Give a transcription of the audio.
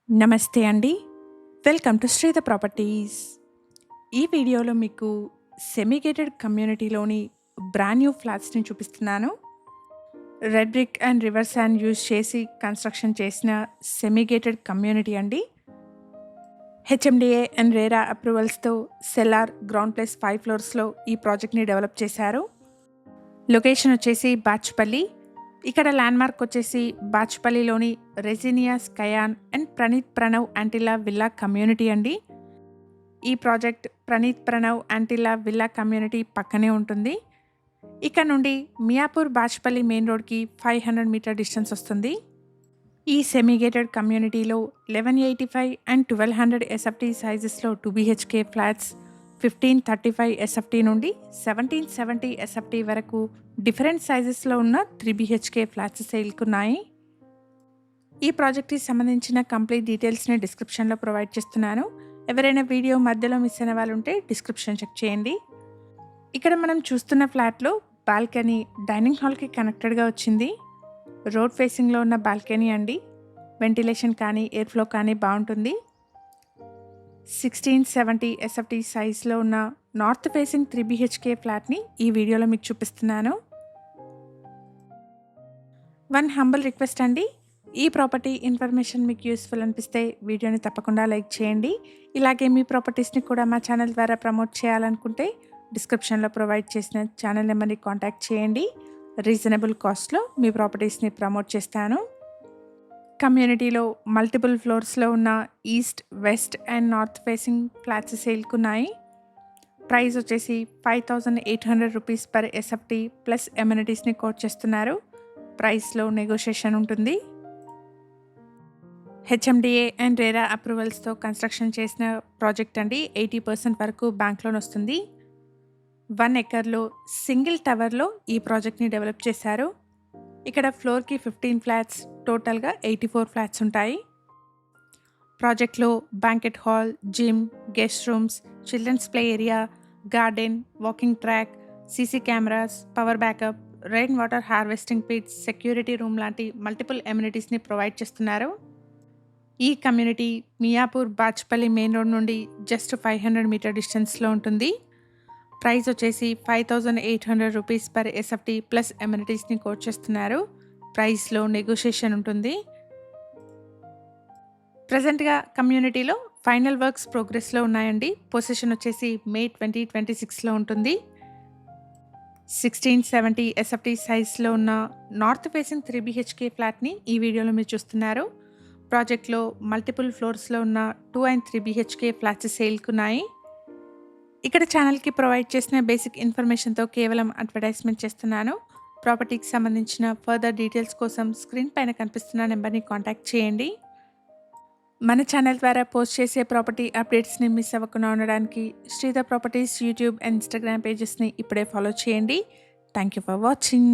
నమస్తే అండి. Welcome to Sridhar properties. ఈ వీడియోలో మీకు సెమీ గేటెడ్ కమ్యూనిటీలోని బ్రాండ్ న్యూ ఫ్లాట్స్‌ని చూపిస్తున్నాను. Red brick and river sand use చేసి కన్‌స్ట్రక్షన్ చేసిన సెమీ గేటెడ్ కమ్యూనిటీ అండి. హెచ్ఎండిఏ అండ్ రేరా అప్రూవల్స్‌తో సెల్లార్, గ్రౌండ్ ప్లస్ 5 ఫ్లోర్స్‌లో ఈ ప్రాజెక్ట్‌ని డెవలప్ చేశారు. లొకేషన్ వచ్చేసి బాచ్పల్లి. ఇక్కడ ల్యాండ్‌మార్క్ వచ్చేసి బాచ్పల్లిలోని రెజినియాస్ కయాన్ and Praneeth Pranav Antilla villa community అండి. ఈ project Praneeth Pranav Antilla villa community పక్కనే ఉంటుంది. ఇక్కడ నుండి మియాపూర్ బాచ్పల్లి మెయిన్ రోడ్కి 500 మీటర్ డిస్టెన్స్ వస్తుంది. ఈ సెమీ గేటెడ్ కమ్యూనిటీలో 1185 అండ్ 1200 ఎస్ఎఫ్టీ సైజెస్లో 2 BHK ఫ్లాట్స్, 1535 ఎస్ఎఫ్టీ నుండి 1770 ఎస్ఎఫ్టీ వరకు డిఫరెంట్ సైజెస్లో ఉన్న 3 BHK ఫ్లాట్స్ సేల్కున్నాయి. ఈ ప్రాజెక్ట్కి సంబంధించిన కంప్లీట్ డీటెయిల్స్ని డిస్క్రిప్షన్లో ప్రొవైడ్ చేస్తున్నాను. ఎవరైనా వీడియో మధ్యలో మిస్ అయిన వాళ్ళు ఉంటే డిస్క్రిప్షన్ చెక్ చేయండి. ఇక్కడ మనం చూస్తున్న ఫ్లాట్లో బాల్కనీ డైనింగ్ హాల్కి కనెక్టెడ్గా వచ్చింది. రోడ్ ఫేసింగ్లో ఉన్న బాల్కనీ అండి. వెంటిలేషన్ కానీ ఎయిర్ ఫ్లో కానీ బాగుంటుంది. 1670 ఎస్ఎఫ్టీ సైజ్లో ఉన్న నార్త్ ఫేసింగ్ 3 BHK ఫ్లాట్ని ఈ వీడియోలో మీకు చూపిస్తున్నాను. వన్ హంబల్ రిక్వెస్ట్ అండి, ఈ ప్రాపర్టీ ఇన్ఫర్మేషన్ మీకు యూస్ఫుల్ అనిపిస్తే వీడియోని తప్పకుండా లైక్ చేయండి. ఇలాగే మీ ప్రాపర్టీస్ని కూడా మా ఛానల్ ద్వారా ప్రమోట్ చేయాలనుకుంటే డిస్క్రిప్షన్లో ప్రొవైడ్ చేసిన ఛానల్ నెంబర్ని కాంటాక్ట్ చేయండి. రీజనబుల్ కాస్ట్లో మీ ప్రాపర్టీస్ని ప్రమోట్ చేస్తాను. కమ్యూనిటీలో మల్టిపుల్ ఫ్లోర్స్లో ఉన్న east, west and north facing flats సేల్కున్నాయి. ప్రైస్ వచ్చేసి 5800 రూపీస్ పర్ ఎస్ఎఫ్టీ ప్లస్ ఎమ్యూనిటీస్ని కోట్ చేస్తున్నారు. ప్రైస్లో నెగోషియేషన్ ఉంటుంది. హెచ్ఎండిఏ అండ్ రేరా అప్రూవల్స్తో కన్స్ట్రక్షన్ చేసిన ప్రాజెక్ట్ అండి. 80% వరకు బ్యాంక్ లోన్ వస్తుంది. 1 ఎకర్లో సింగిల్ టవర్లో ఈ ప్రాజెక్ట్ని డెవలప్ చేశారు. ఇక్కడ ఫ్లోర్కి 15 ఫ్లాట్స్, టోటల్గా 84 ఫ్లాట్స్ ఉంటాయి. ప్రాజెక్ట్లో banquet hall, gym, guest rooms, children's play area, garden, walking track, CC cameras, power backup, rain water harvesting pits, security room లాంటి మల్టిపుల్ ఎమ్యూనిటీస్ని ప్రొవైడ్ చేస్తున్నారు. ఈ community Miyapur Bachupally main road నుండి జస్ట్ 500 మీటర్ డిస్టెన్స్లో ఉంటుంది. ప్రైస్ వచ్చేసి 5800 రూపీస్ పర్ ఎస్ఎఫ్టీ ప్లస్ ఎమ్యూనిటీస్ని quote చేస్తున్నారు. ప్రైస్లో నెగోషియేషన్ ఉంటుంది. ప్రజెంట్గా కమ్యూనిటీలో ఫైనల్ వర్క్స్ ప్రోగ్రెస్లో ఉన్నాయండి. పొజిషన్ వచ్చేసి మే 2026లో ఉంటుంది. 1670 ఎస్ఎఫ్టీ సైజ్లో ఉన్న నార్త్ ఫేసింగ్ 3 BHK ఫ్లాట్ని ఈ వీడియోలో మీరు చూస్తున్నారు. ప్రాజెక్ట్లో మల్టిపుల్ ఫ్లోర్స్లో ఉన్న 2 and 3 BHK ఫ్లాట్స్ సేల్కున్నాయి. ఇక్కడ ఛానల్కి ప్రొవైడ్ చేసిన బేసిక్ ఇన్ఫర్మేషన్తో కేవలం అడ్వర్టైజ్మెంట్ చేస్తున్నాను. ప్రాపర్టీకి సంబంధించిన ఫర్దర్ డీటెయిల్స్ కోసం స్క్రీన్ పైన కనిపిస్తున్న నెంబర్ని కాంటాక్ట్ చేయండి. మన ఛానల్ ద్వారా పోస్ట్ చేసే ప్రాపర్టీ అప్డేట్స్ని మిస్ అవ్వకుండా ఉండడానికి Sridhar properties YouTube and Instagram పేజెస్ని ఇప్పుడే ఫాలో చేయండి. Thank you for watching.